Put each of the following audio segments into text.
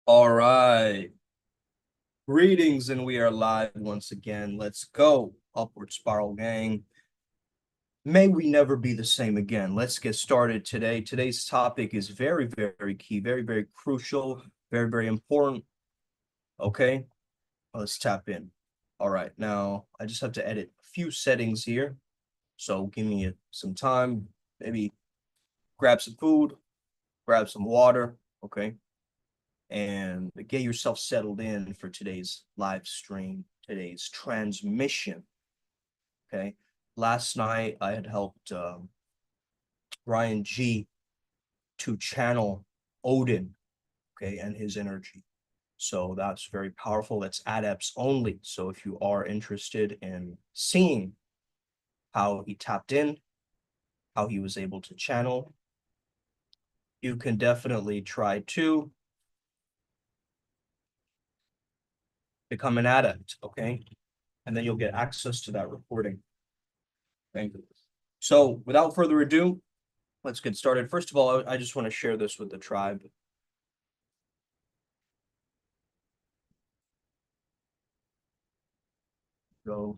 All right. Greetings, and we are live once again. Let's go. Upward Spiral Gang. May we never be the same again. Let's get started today. Today's topic is very, very key, very, very crucial, very, very important. Okay, let's tap in. All right, now I just have to edit a few settings here. So give me some time, maybe grab some food, grab some water, okay, and get yourself settled in for today's live stream, today's transmission. Okay. Last night I had helped Ryan G to channel Odin, okay, and his energy. So that's very powerful. That's adepts only. So if you are interested in seeing how he tapped in, how he was able to channel, you can definitely try to become an adept, okay? And then you'll get access to that recording. Thank you. So without further ado, let's get started. First of all, I just want to share this with the tribe. Go.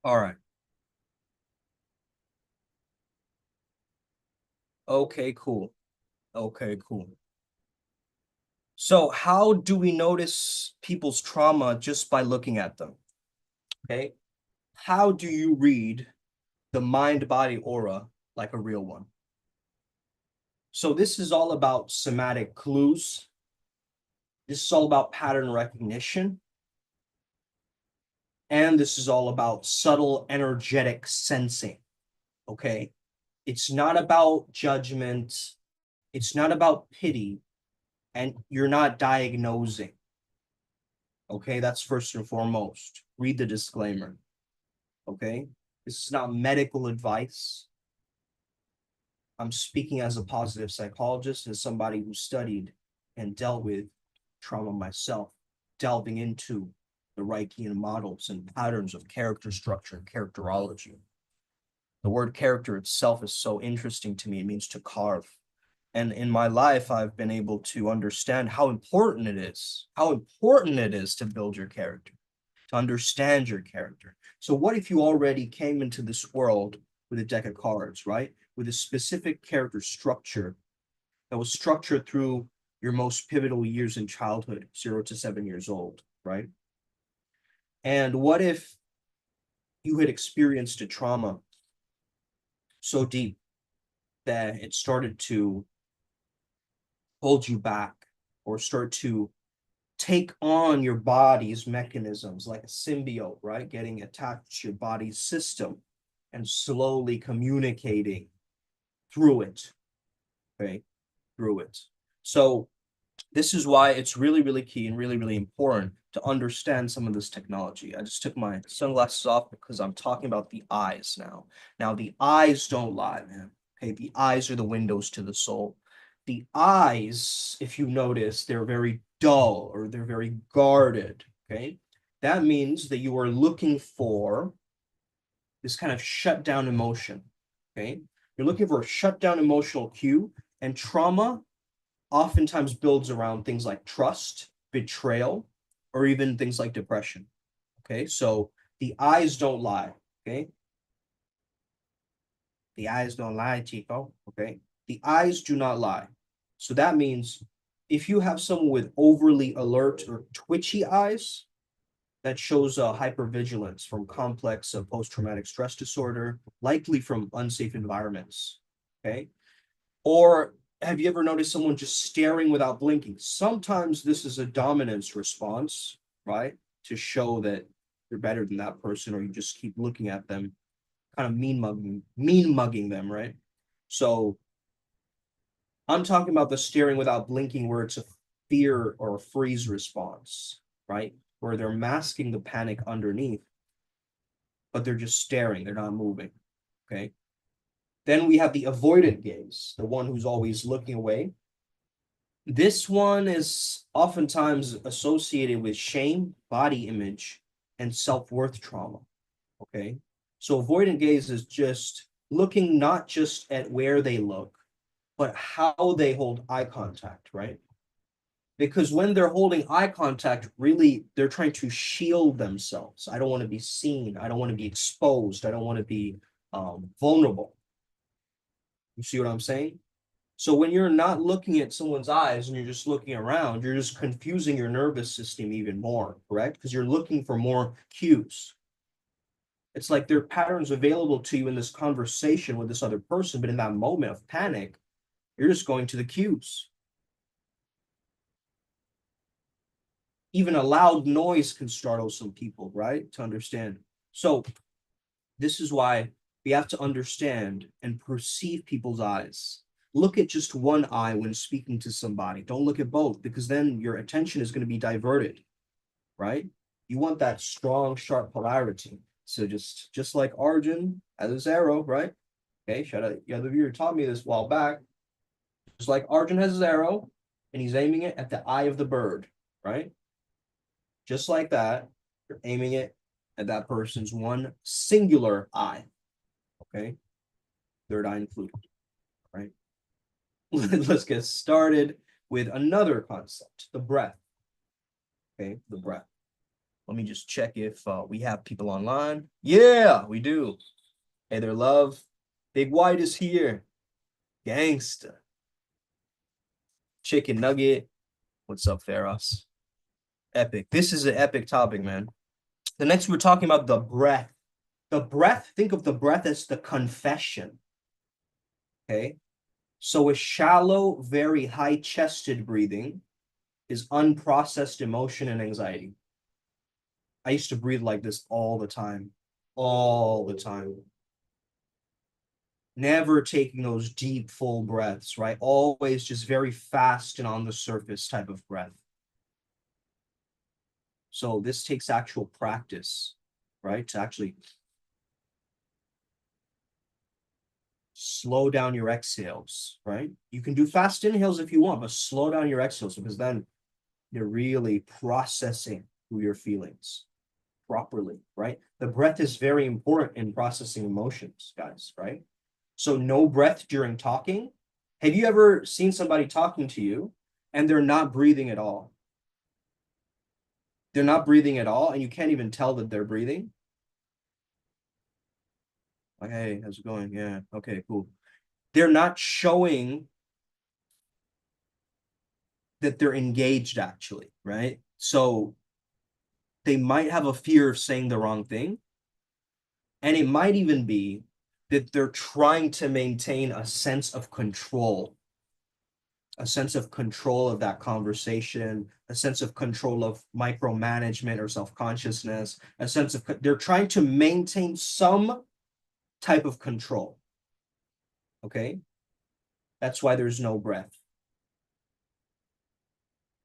All right. Okay, cool. Okay, cool. So how do we notice people's trauma just by looking at them? Okay. How do you read the mind-body aura like a real one? So this is all about somatic clues. This is all about pattern recognition. And this is all about subtle energetic sensing. Okay. It's not about judgment. It's not about pity. And you're not diagnosing. Okay. That's first and foremost. Read the disclaimer. Okay. This is not medical advice. I'm speaking as a positive psychologist, as somebody who studied and dealt with trauma myself, delving into the Reichian models and patterns of character structure and characterology. The word character itself is so interesting to me. It means to carve. And in my life, I've been able to understand how important it is to build your character, to understand your character. So what if you already came into this world with a deck of cards, right? With a specific character structure that was structured through your most pivotal years in childhood, 0 to 7 years old, right? And what if you had experienced a trauma so deep that it started to hold you back or start to take on your body's mechanisms like a symbiote, right? Getting attached to your body's system and slowly communicating through it, okay? Through it. So this is why it's really, really key and really, really important to understand some of this technology. I just took my sunglasses off because I'm talking about the eyes now. Now, the eyes don't lie, man. Okay, the eyes are the windows to the soul. The eyes, if you notice, they're very dull or they're very guarded. Okay, that means that you are looking for this kind of shut down emotion. Okay, you're looking for a shut down emotional cue, and trauma oftentimes builds around things like trust, betrayal, or even things like depression. Okay, so the eyes don't lie. Okay, the eyes don't lie, Chico. Okay, the eyes do not lie. So that means if you have someone with overly alert or twitchy eyes, that shows hypervigilance from complex post-traumatic stress disorder, likely from unsafe environments. Okay, or have you ever noticed someone just staring without blinking? Sometimes this is a dominance response, right? To show that you're better than that person, or you just keep looking at them, kind of mean mugging them, right? So I'm talking about the staring without blinking where it's a fear or a freeze response, right? Where they're masking the panic underneath, but they're just staring, they're not moving. Okay. Then we have the avoidant gaze, the one who's always looking away. This one is oftentimes associated with shame, body image, and self-worth trauma. Okay. So avoidant gaze is just looking not just at where they look, but how they hold eye contact, right? Because when they're holding eye contact, really, they're trying to shield themselves. I don't want to be seen. I don't want to be exposed. I don't want to be vulnerable. You see what I'm saying? So when you're not looking at someone's eyes and you're just looking around, you're just confusing your nervous system even more, correct? Because you're looking for more cues. It's like there are patterns available to you in this conversation with this other person, but in that moment of panic, you're just going to the cues. Even a loud noise can startle some people, right? To understand. So this is why we have to understand and perceive people's eyes. Look at just one eye when speaking to somebody. Don't look at both, because then your attention is going to be diverted, right? You want that strong, sharp polarity. So just like Arjun has his arrow, right? Okay, shout out. The other viewer taught me this a while back. Just like Arjun has his arrow, and he's aiming it at the eye of the bird, right? Just like that, you're aiming it at that person's one singular eye. Okay, third eye included, right? Let's get started with another concept, the breath. Okay, the breath. Let me just check if we have people online. Yeah, we do. Hey there, love. Big White is here. Gangsta. Chicken Nugget. What's up, Theros? Epic. This is an epic topic, man. The next, we're talking about the breath. The breath, think of the breath as the confession. Okay. So a shallow, very high-chested breathing is unprocessed emotion and anxiety. I used to breathe like this all the time. All the time. Never taking those deep, full breaths, right? Always just very fast and on the surface type of breath. So this takes actual practice, right? To actually slow down your exhales, right? You can do fast inhales if you want, but slow down your exhales, because then you're really processing through your feelings properly, right? The breath is very important in processing emotions, guys, right? So no breath during talking. Have you ever seen somebody talking to you and they're not breathing at all? They're not breathing at all, and you can't even tell that they're breathing. Like, hey, how's it going? Yeah, okay, cool. They're not showing that they're engaged, actually, right? So they might have a fear of saying the wrong thing. And it might even be that they're trying to maintain a sense of control, a sense of control of that conversation, a sense of control of micromanagement or self-consciousness, a sense of, they're trying to maintain some type of control. Okay. That's why there's no breath.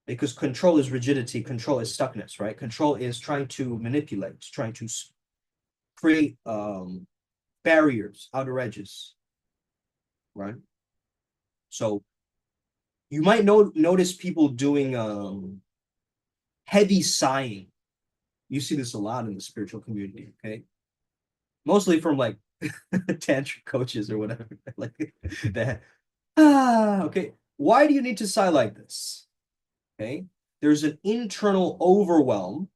Because control is rigidity, control is stuckness, right? Control is trying to manipulate, trying to create barriers, outer edges, right? So you might notice people doing heavy sighing. You see this a lot in the spiritual community, okay? Mostly from like tantric coaches or whatever, like that. Okay. Why do you need to sigh like this? Okay. There's an internal overwhelm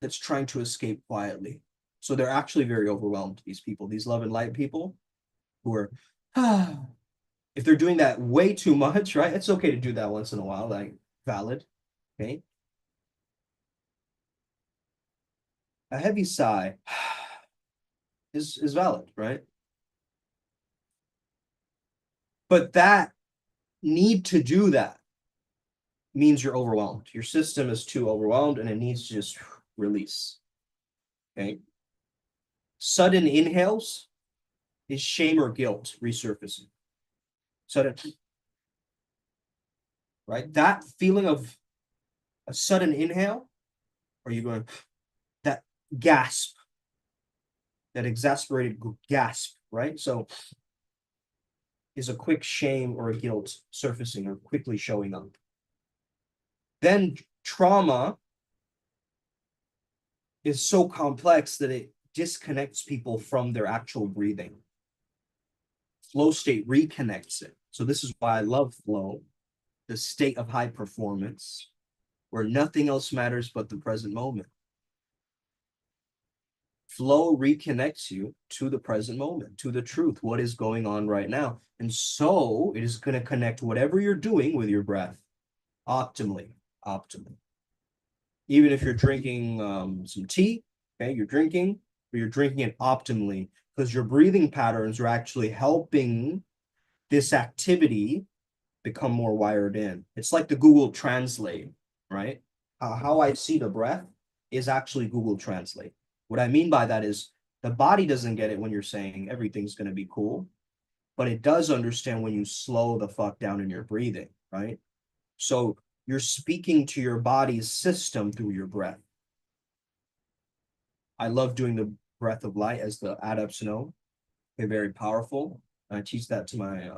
that's trying to escape quietly. So they're actually very overwhelmed, these people, these love and light people who are, if they're doing that way too much, right? It's okay to do that once in a while, like valid. Okay. A heavy sigh is valid, right? But that need to do that means you're overwhelmed. Your system is too overwhelmed and it needs to just release. Okay. Sudden inhales is shame or guilt resurfacing. Sudden, right? That feeling of a sudden inhale, or you going that gasp, that exasperated gasp, right? So is a quick shame or a guilt surfacing or quickly showing up. Then trauma is so complex that it disconnects people from their actual breathing. Flow state reconnects it. So this is why I love flow, the state of high performance, where nothing else matters but the present moment. Flow reconnects you to the present moment, to the truth, what is going on right now. And so it is going to connect whatever you're doing with your breath optimally. Even if you're drinking some tea, okay, you're drinking, but you're drinking it optimally because your breathing patterns are actually helping this activity become more wired in. It's like the Google Translate, right? How I see the breath is actually Google Translate. What I mean by that is the body doesn't get it when you're saying everything's going to be cool, but it does understand when you slow the fuck down in your breathing, right? So you're speaking to your body's system through your breath. I love doing the breath of light, as the adepts know. They're very powerful. I teach that to my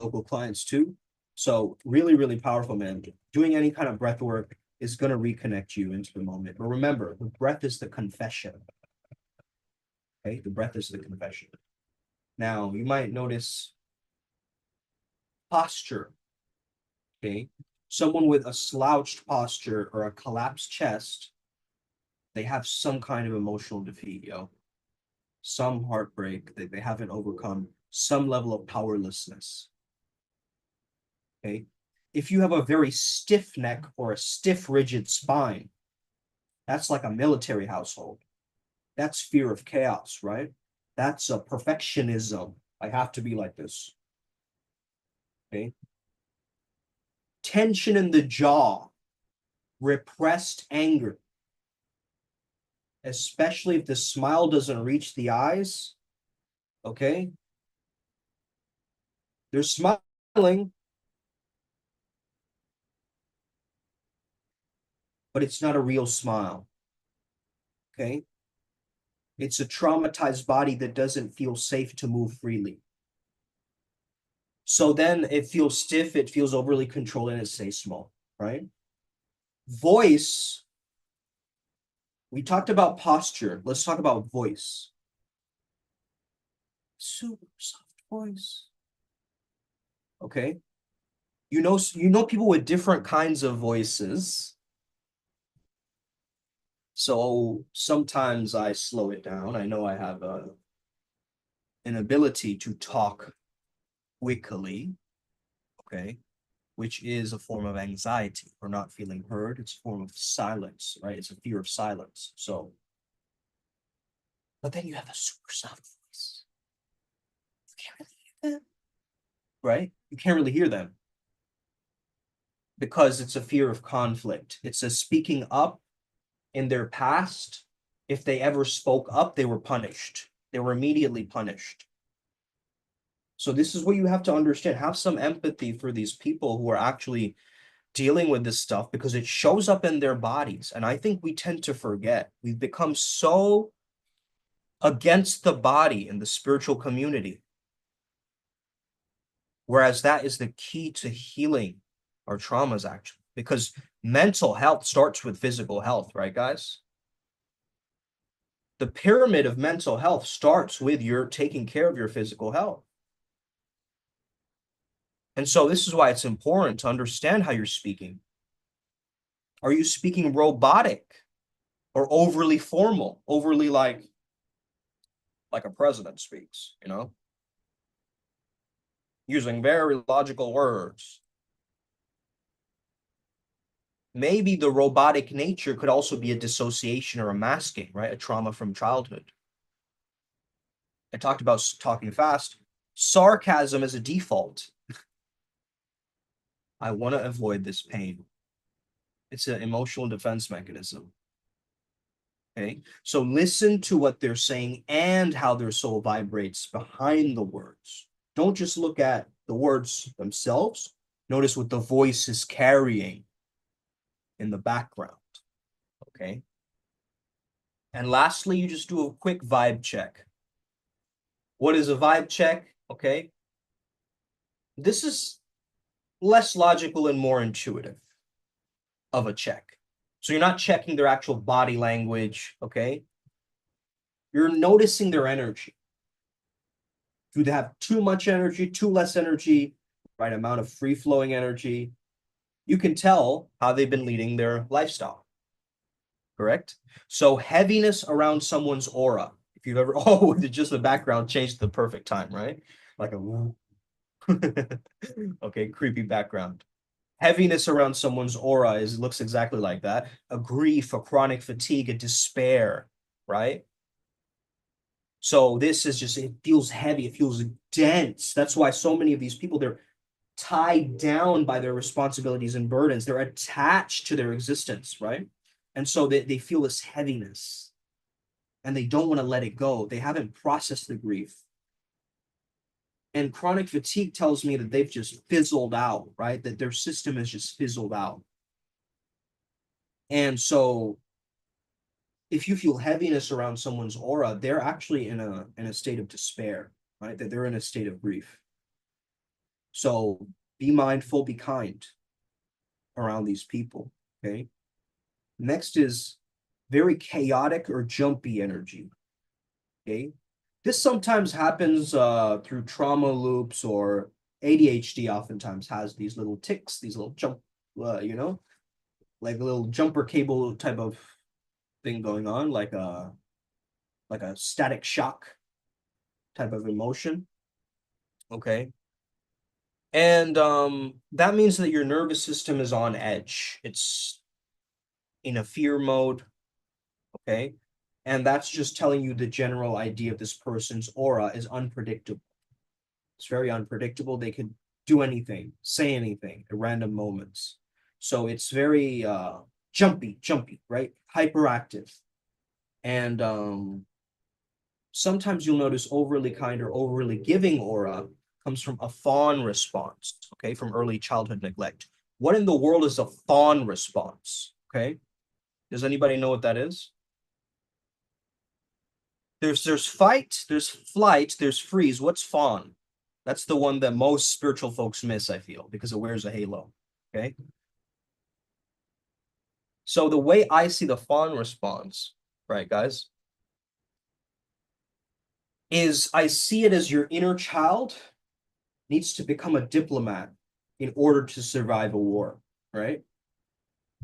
local clients too. So really, really powerful, man. Doing any kind of breath work is going to reconnect you into the moment. But remember, the breath is the confession. Okay, the breath is the confession. Now, you might notice posture. Okay, someone with a slouched posture or a collapsed chest, they have some kind of emotional defeat, yo. Some heartbreak that they haven't overcome, some level of powerlessness. Okay, if you have a very stiff neck or a stiff, rigid spine, that's like a military household. That's fear of chaos, right? That's a perfectionism. I have to be like this. Okay. Tension in the jaw, repressed anger, especially if the smile doesn't reach the eyes. Okay. They're smiling, but it's not a real smile. Okay. It's a traumatized body that doesn't feel safe to move freely. So then it feels stiff, it feels overly controlled, and it stays small, right? Voice, we talked about posture. Let's talk about voice. Super soft voice. Okay. You know people with different kinds of voices. So sometimes I slow it down. I know I have an ability to talk quickly, okay, which is a form of anxiety or not feeling heard. It's a form of silence, right? It's a fear of silence. So, but then you have a super soft voice. You can't really hear them, right? You can't really hear them because it's a fear of conflict. It's a speaking up in their past. If they ever spoke up, they were punished. They were immediately punished. So this is what you have to understand. Have some empathy for these people who are actually dealing with this stuff because it shows up in their bodies. And I think we tend to forget. We've become so against the body in the spiritual community. Whereas that is the key to healing our traumas, actually, because mental health starts with physical health, right, guys? The pyramid of mental health starts with your taking care of your physical health. And so this is why it's important to understand how you're speaking. Are you speaking robotic or overly formal, overly like a president speaks, you know, using very logical words? Maybe the robotic nature could also be a dissociation or a masking, right? A trauma from childhood. I talked about talking fast. Sarcasm is a default. I want to avoid this pain. It's an emotional defense mechanism. Okay. So listen to what they're saying and how their soul vibrates behind the words. Don't just look at the words themselves. Notice what the voice is carrying in the background. Okay. And lastly, you just do a quick vibe check. What is a vibe check? Okay. This is less logical and more intuitive of a check. So you're not checking their actual body language. Okay. You're noticing their energy. Do they have too much energy, too less energy, right amount of free-flowing energy? You can tell how they've been leading their lifestyle. Correct? So heaviness around someone's aura. If you've ever, oh, just the background changed the perfect time, right? Like a, okay, creepy background. Heaviness around someone's aura looks exactly like that. A grief, a chronic fatigue, a despair, right? So this is just, it feels heavy, it feels dense. That's why so many of these people, they're tied down by their responsibilities and burdens. They're attached to their existence, right? And so they feel this heaviness and they don't want to let it go. They haven't processed the grief. And chronic fatigue tells me that they've just fizzled out, right? That their system has just fizzled out. And so if you feel heaviness around someone's aura, they're actually in a state of despair, right? That they're in a state of grief. So be mindful, be kind around these people, okay? Next is very chaotic or jumpy energy, okay? This sometimes happens through trauma loops, or ADHD oftentimes has these little ticks, these little jump, like a little jumper cable type of thing going on, like a static shock type of emotion, okay? And that means that your nervous system is on edge. It's in a fear mode, okay? And that's just telling you the general idea of this person's aura is unpredictable. It's very unpredictable. They could do anything, say anything at random moments. So it's very jumpy, right? Hyperactive. And sometimes you'll notice overly kind or overly giving aura comes from a fawn response, okay, from early childhood neglect. What in the world is a fawn response, okay? Does anybody know what that is? There's fight, there's flight, there's freeze. What's fawn? That's the one that most spiritual folks miss, I feel, because it wears a halo, okay? So the way I see the fawn response, right, guys, is I see it as your inner child needs to become a diplomat in order to survive a war, right?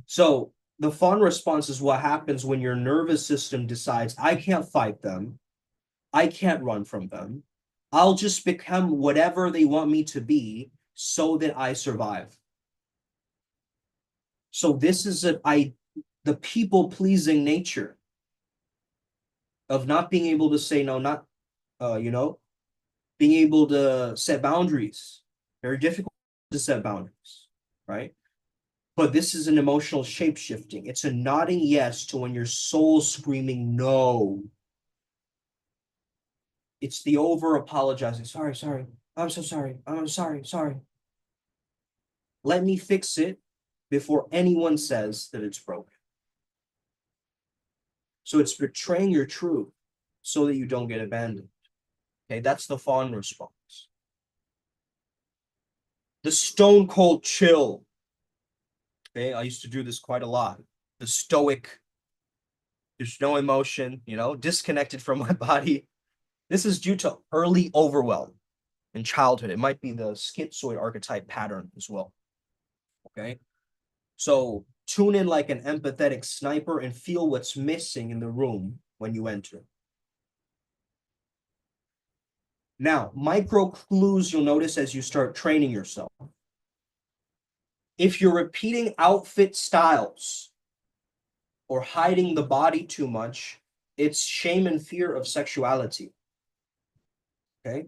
So the fawn response is what happens when your nervous system decides, I can't fight them, I can't run from them. I'll just become whatever they want me to be so that I survive. So this is the people-pleasing nature of not being able to say no, not being able to set boundaries. Very difficult to set boundaries, right? But this is an emotional shape-shifting. It's a nodding yes to when your soul's screaming no. It's the over-apologizing. Sorry. I'm so sorry. I'm sorry. Let me fix it before anyone says that it's broken. So it's betraying your truth so that you don't get abandoned. Okay, that's the fawn response. The stone cold chill. Okay, I used to do this quite a lot. The stoic, there's no emotion, disconnected from my body. This is due to early overwhelm in childhood. It might be the schizoid archetype pattern as well. Okay, so tune in like an empathetic sniper and feel what's missing in the room when you enter. Now, micro clues you'll notice as you start training yourself. If you're repeating outfit styles or hiding the body too much, it's shame and fear of sexuality. Okay?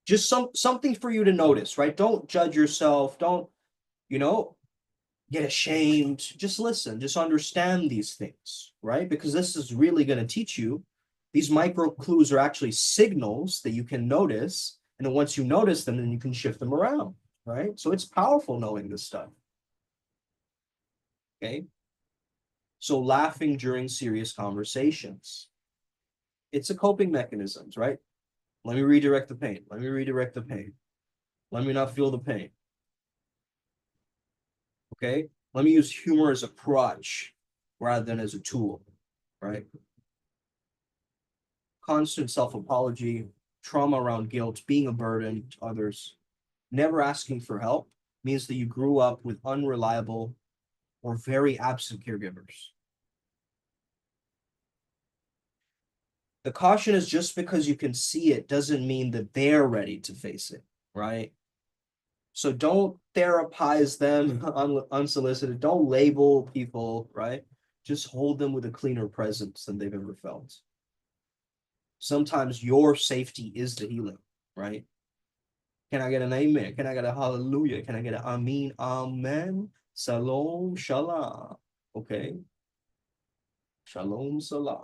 Just something for you to notice, right? Don't judge yourself. Don't, get ashamed. Just listen. Just understand these things, right? Because this is really going to teach you. These micro clues are actually signals that you can notice. And then once you notice them, then you can shift them around, right? So it's powerful knowing this stuff. Okay? So laughing during serious conversations. It's a coping mechanism, right? Let me redirect the pain. Let me redirect the pain. Let me not feel the pain. Okay? Let me use humor as a crutch rather than as a tool, right? constant self-apology, trauma around guilt, being a burden to others, never asking for help means that you grew up with unreliable or very absent caregivers. The caution is just because you can see it doesn't mean that they're ready to face it, right? So don't therapize them unsolicited. Don't label people, right? Just hold them with a cleaner presence than they've ever felt. Sometimes your safety is the healing, right? Can I get an amen? Can I get a hallelujah? Can I get an amen? Amen. Shalom, shalom. Okay. Shalom, salam.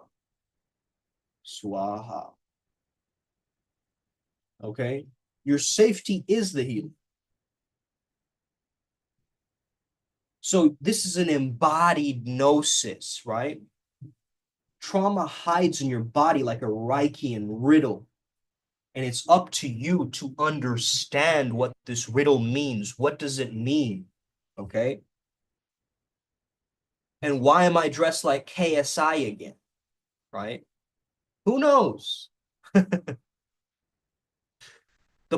Swaha. Okay. Your safety is the healing. So this is an embodied gnosis, right? Trauma hides in your body like a Reichian riddle. And it's up to you to understand what this riddle means. What does it mean? Okay. And why am I dressed like KSI again? Right? Who knows? The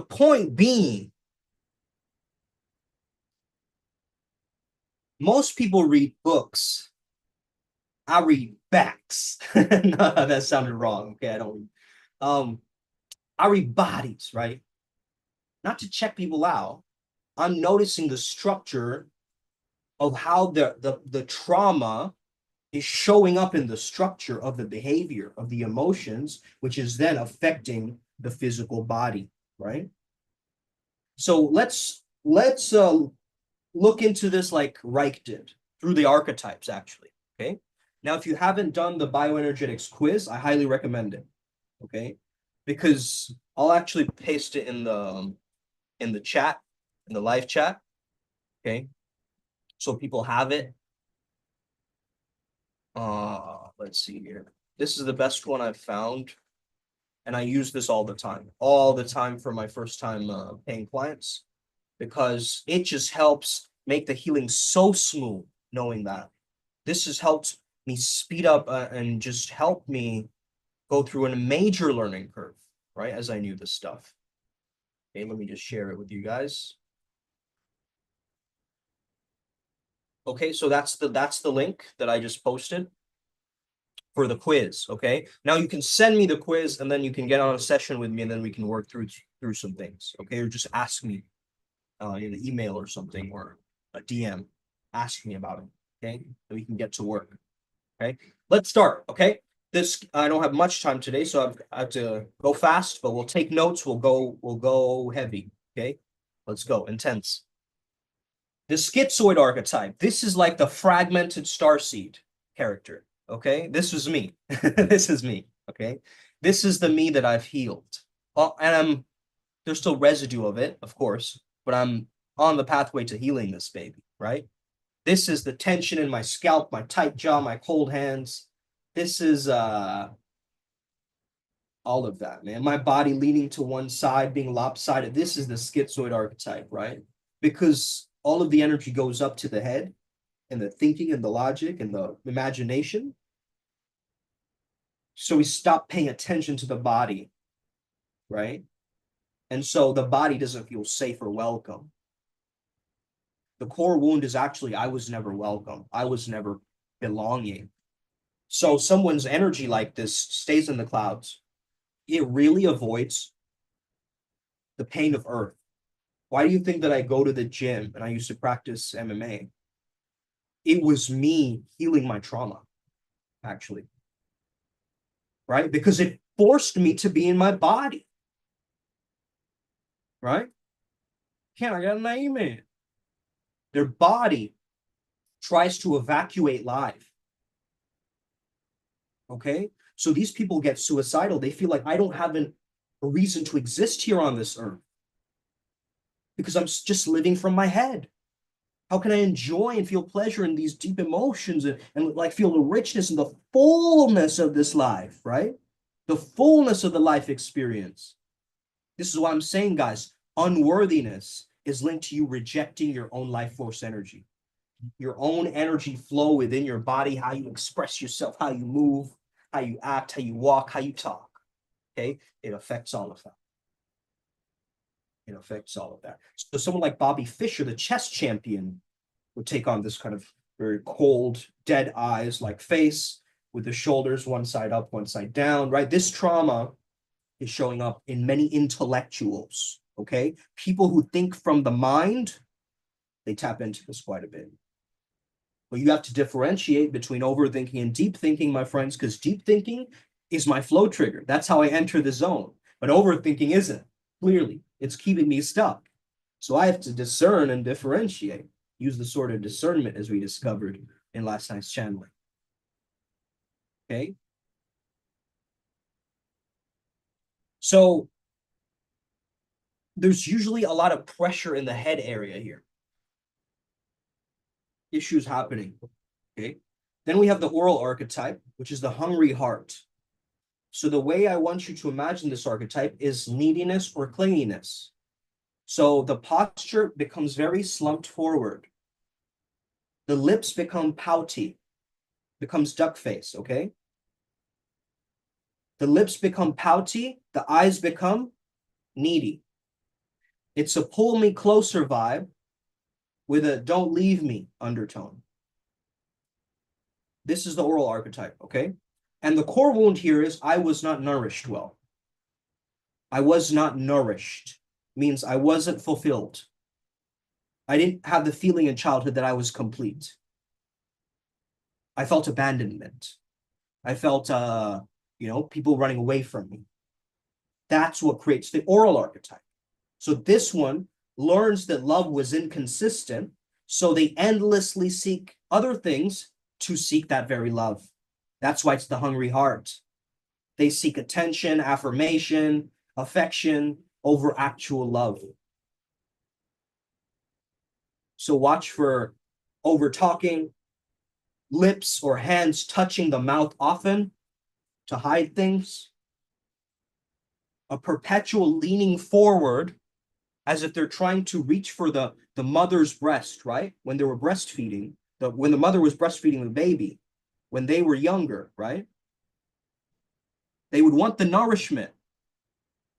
point being, most people read books. I read backs. No, that sounded wrong. Okay, I don't. I read bodies, right? Not to check people out. I'm noticing the structure of how the trauma is showing up in the structure of the behavior of the emotions, which is then affecting the physical body, right? So let's look into this like Reich did through the archetypes, actually. Okay. Now, if you haven't done the bioenergetics quiz, I highly recommend it. Okay, because I'll actually paste it in the chat, in the live chat. Okay, so people have it. Let's see here. This is the best one I've found, and I use this all the time for my first time paying clients, because it just helps make the healing so smooth. Knowing that this has helped me speed up and just help me go through a major learning curve, right? As I knew this stuff. Okay, let me just share it with you guys. Okay, so that's the link that I just posted for the quiz. Okay, now you can send me the quiz, and then you can get on a session with me, and then we can work through some things. Okay, or just ask me in an email or something, or a DM, ask me about it. Okay, and we can get to work. Okay, let's start. Okay, this I don't have much time today, so I have to go fast, but we'll take notes. We'll go heavy. Okay, let's go intense. The schizoid archetype. This is like the fragmented starseed character. Okay, this was me. This is me. Okay, this is the me that I've healed. And there's still residue of it, of course, but I'm on the pathway to healing this baby, right? This is the tension in my scalp, my tight jaw, my cold hands. This is all of that, man. My body leaning to one side, being lopsided. This is the schizoid archetype, right? Because all of the energy goes up to the head and the thinking and the logic and the imagination. So we stop paying attention to the body, right? And so the body doesn't feel safe or welcome. The core wound is actually, I was never welcome. I was never belonging. So someone's energy like this stays in the clouds. It really avoids the pain of earth. Why do you think that I go to the gym and I used to practice MMA? It was me healing my trauma, actually. Right? Because it forced me to be in my body. Right? Can I get an amen? Their body tries to evacuate life. Okay? So these people get suicidal. They feel like I don't have a reason to exist here on this earth because I'm just living from my head. How can I enjoy and feel pleasure in these deep emotions and like feel the richness and the fullness of this life, right? The fullness of the life experience. This is what I'm saying, guys. Unworthiness is linked to you rejecting your own life force energy, your own energy flow within your body, how you express yourself, how you move, how you act, how you walk, how you talk. Okay, it affects all of that. It affects all of that. So someone like Bobby Fischer, the chess champion, would take on this kind of very cold, dead eyes like face with the shoulders one side up, one side down, right? This trauma is showing up in many intellectuals, okay? People who think from the mind, they tap into this quite a bit. But you have to differentiate between overthinking and deep thinking, my friends, because deep thinking is my flow trigger. That's how I enter the zone. But overthinking isn't. Clearly, it's keeping me stuck. So I have to discern and differentiate. Use the sort of discernment as we discovered in last night's channeling. Okay. So there's usually a lot of pressure in the head area here. Issues happening. Okay. Then we have the oral archetype, which is the hungry heart. So the way I want you to imagine this archetype is neediness or clinginess. So the posture becomes very slumped forward. The lips become pouty, becomes duck face, okay? The lips become pouty, the eyes become needy. It's a pull me closer vibe with a don't leave me undertone. This is the oral archetype, okay? And the core wound here is I was not nourished well. I was not nourished, means I wasn't fulfilled. I didn't have the feeling in childhood that I was complete. I felt abandonment. I felt, people running away from me. That's what creates the oral archetype. So this one learns that love was inconsistent, so they endlessly seek other things to seek that very love. That's why it's the hungry heart. They seek attention, affirmation, affection over actual love. So watch for over talking, lips or hands touching the mouth often to hide things, a perpetual leaning forward as if they're trying to reach for the mother's breast, right? When they were breastfeeding, when the mother was breastfeeding the baby, when they were younger, right? They would want the nourishment,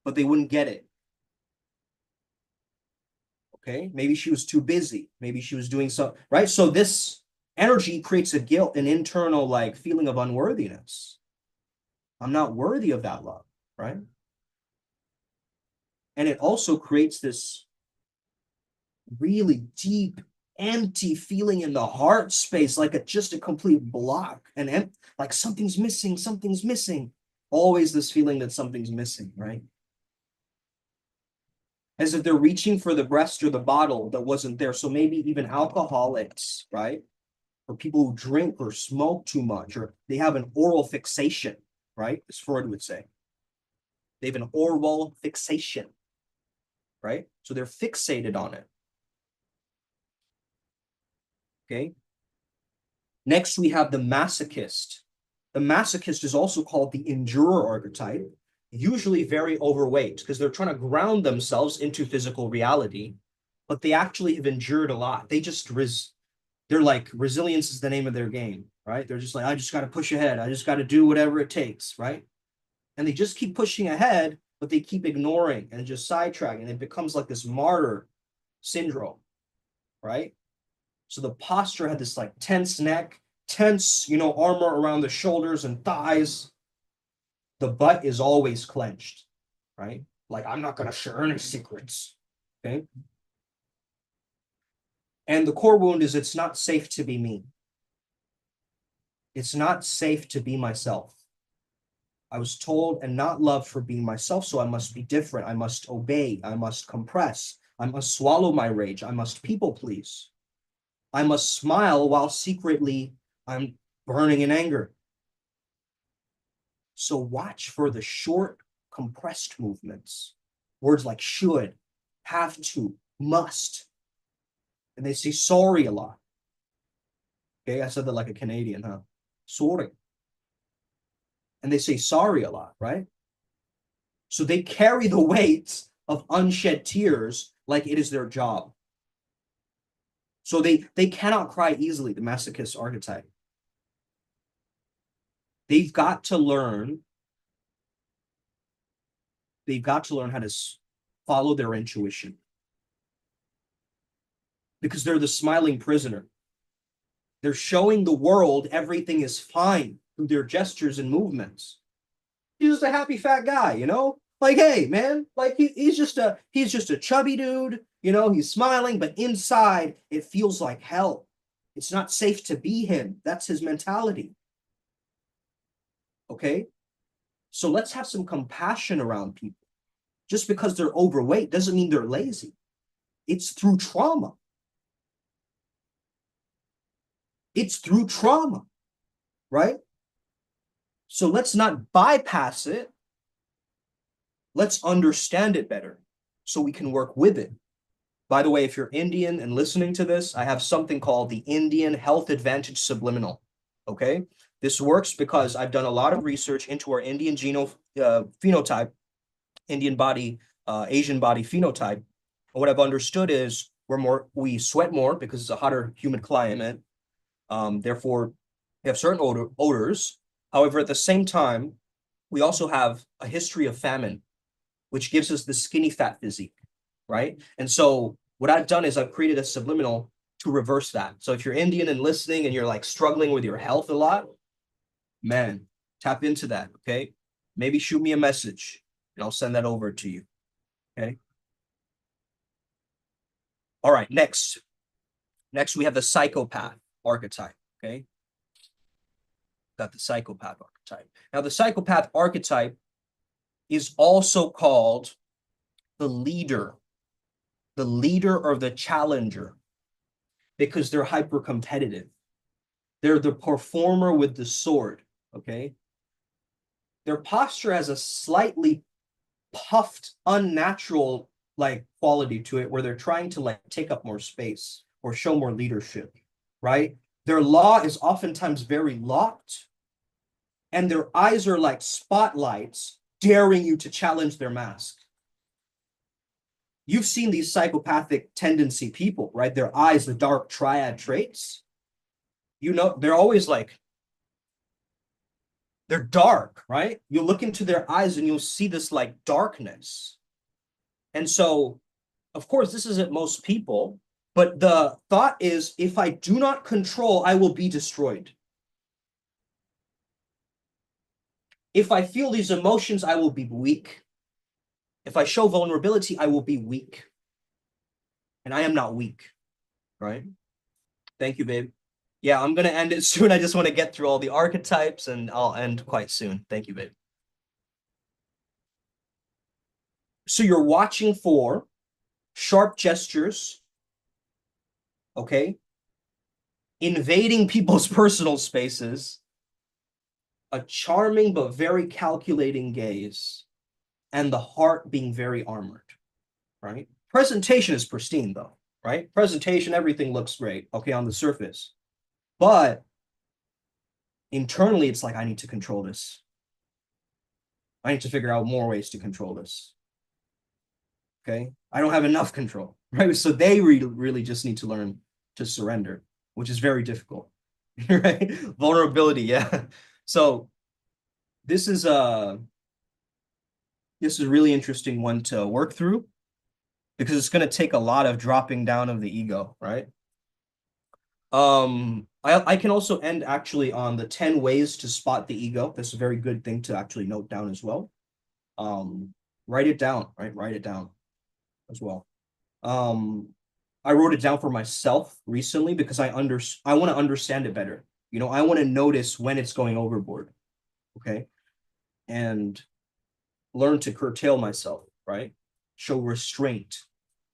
but they wouldn't get it. Okay, maybe she was too busy. Maybe she was doing something, right? So this energy creates a guilt, an internal like feeling of unworthiness. I'm not worthy of that love, right? And it also creates this really deep, empty feeling in the heart space, like just a complete block, and like something's missing, something's missing. Always this feeling that something's missing, right? As if they're reaching for the breast or the bottle that wasn't there. So maybe even alcoholics, right? Or people who drink or smoke too much, or they have an oral fixation, right? As Freud would say. They have an oral fixation, right? So they're fixated on it. Okay. Next, we have the masochist. The masochist is also called the endurer archetype, usually very overweight because they're trying to ground themselves into physical reality, but they actually have endured a lot. They're like, resilience is the name of their game, right? They're just like, I just got to push ahead. I just got to do whatever it takes, right? And they just keep pushing ahead, but they keep ignoring and just sidetracking. It becomes like this martyr syndrome, right? So the posture had this like tense neck, tense, armor around the shoulders and thighs. The butt is always clenched, right? Like, I'm not going to share any secrets, okay? And the core wound is it's not safe to be me. It's not safe to be myself. I was told and not loved for being myself, so I must be different. I must obey. I must compress. I must swallow my rage. I must people please. I must smile while secretly I'm burning in anger. So watch for the short, compressed movements. Words like should, have to, must. And they say sorry a lot. Okay, I said that like a Canadian, huh? Sorry. And they say sorry a lot, right? So they carry the weight of unshed tears like it is their job. So they cannot cry easily, the masochist archetype. They've got to learn they've got to learn how to follow their intuition, because they're the smiling prisoner. They're showing the world everything is fine through their gestures and movements. He's just a happy fat guy, you know? Like, hey, man, like he's just a chubby dude, you know, he's smiling, but inside it feels like hell. It's not safe to be him. That's his mentality. Okay? So let's have some compassion around people. Just because they're overweight doesn't mean they're lazy. It's through trauma. It's through trauma, right? So let's not bypass it. Let's understand it better so we can work with it. By the way, if you're Indian and listening to this, I have something called the Indian Health Advantage Subliminal. Okay? This works because I've done a lot of research into our Indian phenotype, Indian body, Asian body phenotype. And what I've understood is we sweat more because it's a hotter, humid climate. Therefore, we have certain odors. However, at the same time, we also have a history of famine, which gives us the skinny fat physique, right? And so what I've done is I've created a subliminal to reverse that. So if you're Indian and listening and you're like struggling with your health a lot, man, tap into that, okay? Maybe shoot me a message and I'll send that over to you, okay? All right, next we have the psychopath archetype, okay? Got the psychopath archetype. Now, the psychopath archetype is also called the leader or the challenger, because they're hyper competitive. They're the performer with the sword, okay? Their posture has a slightly puffed, unnatural like quality to it, where they're trying to like take up more space or show more leadership, right? Their law is oftentimes very locked, and their eyes are like spotlights daring you to challenge their mask. You've seen these psychopathic tendency people, right? Their eyes, the dark triad traits. You know, they're always like, they're dark, right? You look into their eyes and you'll see this like darkness. And so, of course, this isn't most people, but the thought is, if I do not control, I will be destroyed. If I feel these emotions, I will be weak. If I show vulnerability, I will be weak. And I am not weak, right? Thank you, babe. Yeah, I'm going to end it soon. I just want to get through all the archetypes and I'll end quite soon. Thank you, babe. So you're watching for sharp gestures, okay? Invading people's personal spaces, a charming but very calculating gaze, and the heart being very armored, right? Presentation is pristine, though, right? Presentation, everything looks great, okay, on the surface. But internally, it's like, I need to control this. I need to figure out more ways to control this. Okay? I don't have enough control, right? So they really just need to learn to surrender, which is very difficult, right? Vulnerability, yeah. So this is a really interesting one to work through, because it's going to take a lot of dropping down of the ego, right? I can also end actually on the 10 ways to spot the ego. That's a very good thing to actually note down as well. Write it down, right? Write it down as well. I wrote it down for myself recently because I want to understand it better. You know, I want to notice when it's going overboard, okay? And learn to curtail myself, right? Show restraint.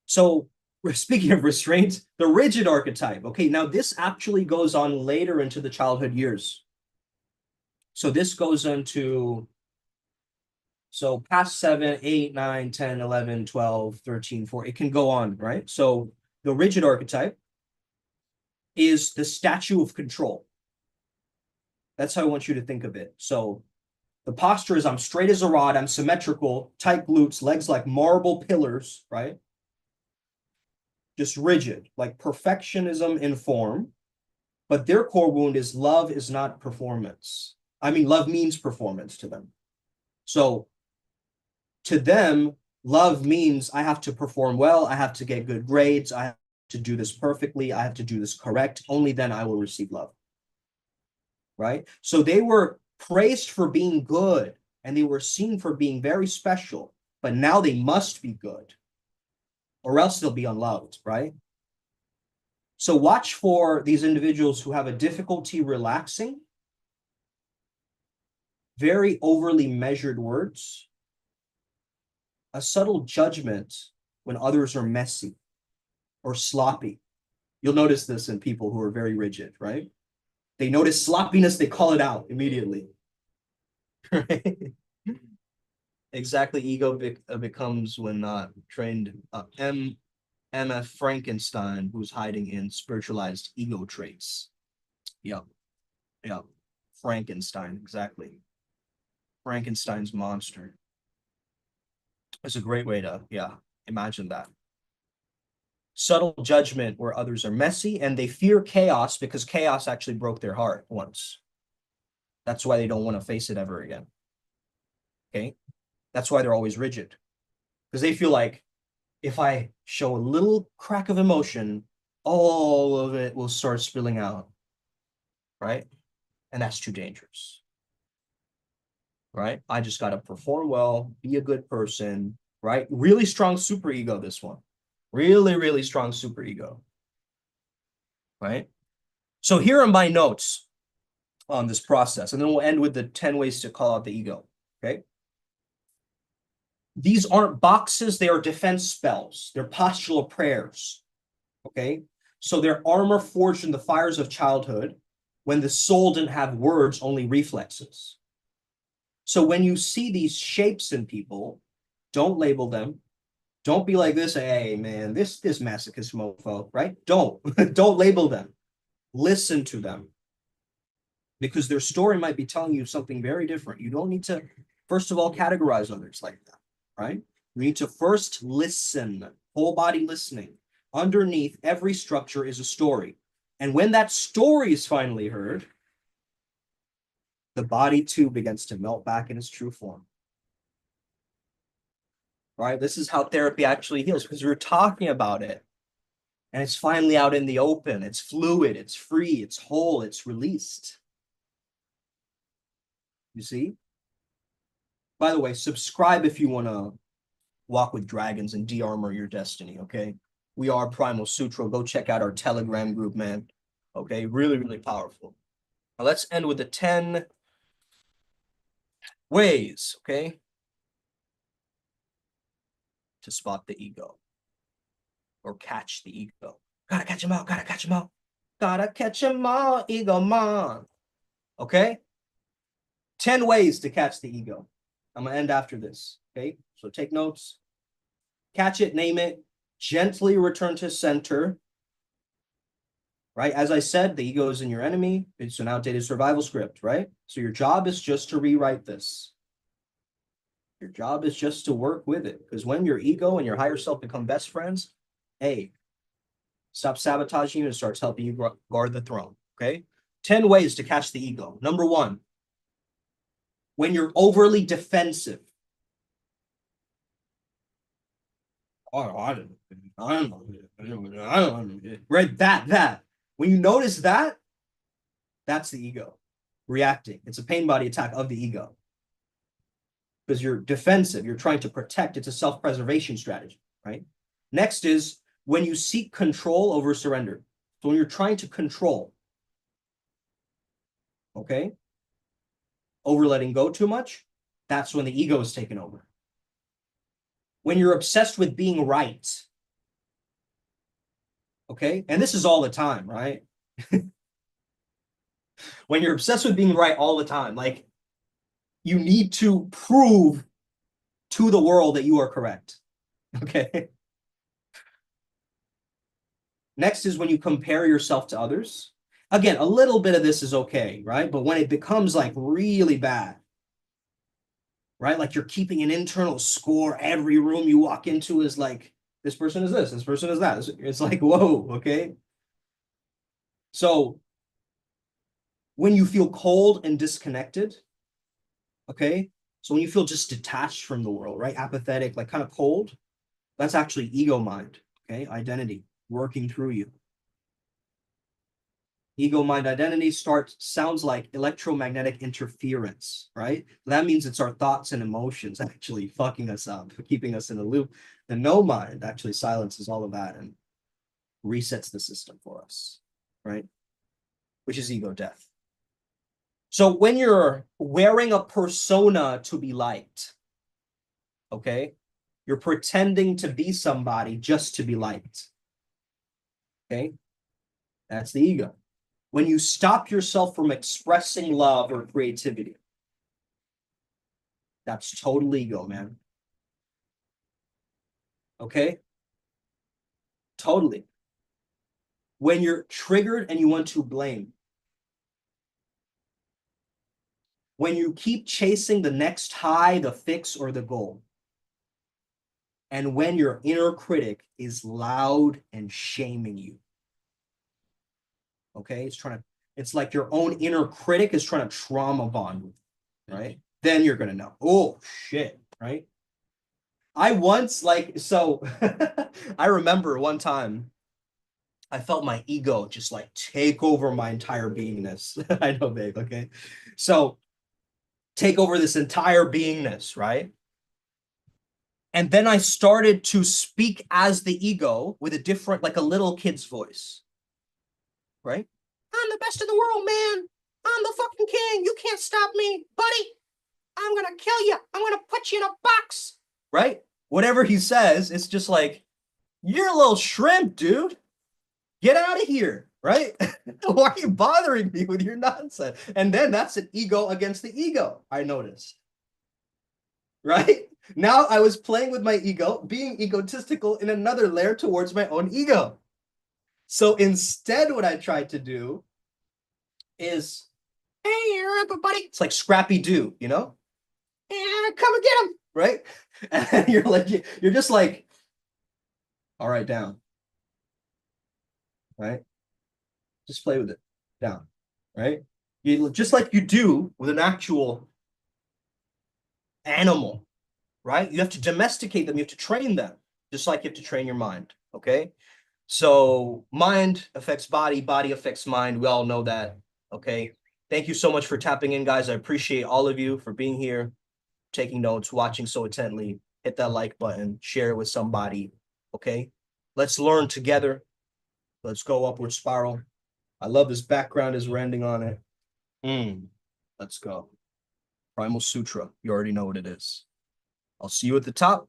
So speaking of restraint, the rigid archetype. Okay, now this actually goes on later into the childhood years. So this goes into, so past 7, 8, 9, 10, 11, 12, 13, 4. It can go on, right? So the rigid archetype is the statue of control. That's how I want you to think of it. So the posture is, I'm straight as a rod, I'm symmetrical, tight glutes, legs like marble pillars, right? Just rigid, like perfectionism in form. But their core wound is love is not performance. I mean, love means performance to them. So To them, love means I have to perform well, I have to get good grades, I have to do this perfectly, I have to do this correct. Only then I will receive love. Right? So they were praised for being good and they were seen for being very special, but now they must be good or else they'll be unloved, right? So watch for these individuals who have a difficulty relaxing, very overly measured words, a subtle judgment when others are messy or sloppy. You'll notice this in people who are very rigid, right? They notice sloppiness, they call it out immediately. Right? Exactly, ego becomes when trained. M.F. Frankenstein, who's hiding in spiritualized ego traits. Yep, yep. Frankenstein, exactly. Frankenstein's monster. It's a great way to, yeah, imagine that. Subtle judgment where others are messy and they fear chaos because chaos actually broke their heart once. That's why they don't want to face it ever again. Okay. That's why they're always rigid because they feel like if I show a little crack of emotion, all of it will start spilling out. Right. And that's too dangerous. Right. I just got to perform well, be a good person. Right. Really strong superego, this one. Really, really strong superego. Right. So here are my notes on this process. And then we'll end with the 10 ways to call out the ego. Okay. These aren't boxes, they are defense spells. They're postural prayers. Okay. So they're armor forged in the fires of childhood when the soul didn't have words, only reflexes. So when you see these shapes in people, don't label them. Don't be like this, hey man, this masochist mofo, right? Don't don't label them. Listen to them. Because their story might be telling you something very different. You don't need to, first of all, categorize others like that, right? You need to first listen, whole body listening. Underneath every structure is a story. And when that story is finally heard, the body too begins to melt back in its true form. Right? This is how therapy actually heals because we're talking about it and it's finally out in the open. It's fluid, it's free, it's whole, it's released. You see? By the way, subscribe if you want to walk with dragons and de-armor your destiny, okay? We are Primal Sutra. Go check out our Telegram group, man. Okay, really, really powerful. Now let's end with the 10 ways, okay, to spot the ego or catch the ego. Gotta catch him out, gotta catch him out. Gotta catch him out, ego man. Okay? 10 ways to catch the ego. I'm gonna end after this, okay? So take notes, catch it, name it, gently return to center, right? As I said, the ego is in your enemy. It's an outdated survival script, right? So your job is just to rewrite this. Your job is just to work with it. Because when your ego and your higher self become best friends, hey, stop sabotaging you and starts helping you guard the throne, okay? 10 ways to catch the ego. Number 1, when you're overly defensive. I don't know. Right, that. When you notice that, that's the ego reacting. It's a pain body attack of the ego. Because you're defensive, you're trying to protect. It's a self-preservation strategy, right? Next is when you seek control over surrender. So when you're trying to control, okay, over letting go too much, that's when the ego is taken over. When you're obsessed with being right, okay, and this is all the time, right? When you're obsessed with being right all the time, like you need to prove to the world that you are correct, okay? Next is when you compare yourself to others. Again, a little bit of this is okay, right? But when it becomes like really bad, right? Like you're keeping an internal score. Every room you walk into is like, this person is this person is that. It's like, whoa, okay? So when you feel cold and disconnected, okay, So when you feel just detached from the world, right? Apathetic, like kind of cold, that's actually ego mind, okay? Identity working through you. Ego mind identity sounds like electromagnetic interference, right? That means it's our thoughts and emotions actually fucking us up, keeping us in a loop. The no mind actually silences all of that and resets the system for us, right? Which is ego death. So when you're wearing a persona to be liked, okay, you're pretending to be somebody just to be liked, okay? That's the ego. When you stop yourself from expressing love or creativity, that's total ego, man. Okay? Totally. When you're triggered and you want to blame, when you keep chasing the next high, the fix, or the goal, and when your inner critic is loud and shaming you. Okay? It's like your own inner critic is trying to trauma bond with you, right? Then you're gonna know. Oh shit, right? I once I remember one time I felt my ego just like take over my entire beingness. I know, babe. Okay. So take over this entire beingness, right? And then I started to speak as the ego with a different, like a little kid's voice, right? I'm the best in the world, man. I'm the fucking king. You can't stop me, buddy. I'm going to kill you. I'm going to put you in a box, right? Whatever he says, it's just like, you're a little shrimp, dude. Get out of here, right? Why are you bothering me with your nonsense? And then that's an ego against the ego, I noticed, right? Now I was playing with my ego, being egotistical in another layer towards my own ego. So instead, what I tried to do is, hey, everybody. It's like Scrappy Doo, you know? Yeah, come and get him, right? And you're just like, all right, down, right? Just play with it, down, right? You just like you do with an actual animal, right? You have to domesticate them, you have to train them, just like you have to train your mind, okay? So mind affects body, body affects mind. We all know that, okay? Thank you so much for tapping in, guys. I appreciate all of you for being here, taking notes, watching so intently. Hit that like button, share it with somebody, okay? Let's learn together. Let's go upward spiral. I love this background as we're ending on it. Let's go. Primal Sutra. You already know what it is. I'll see you at the top.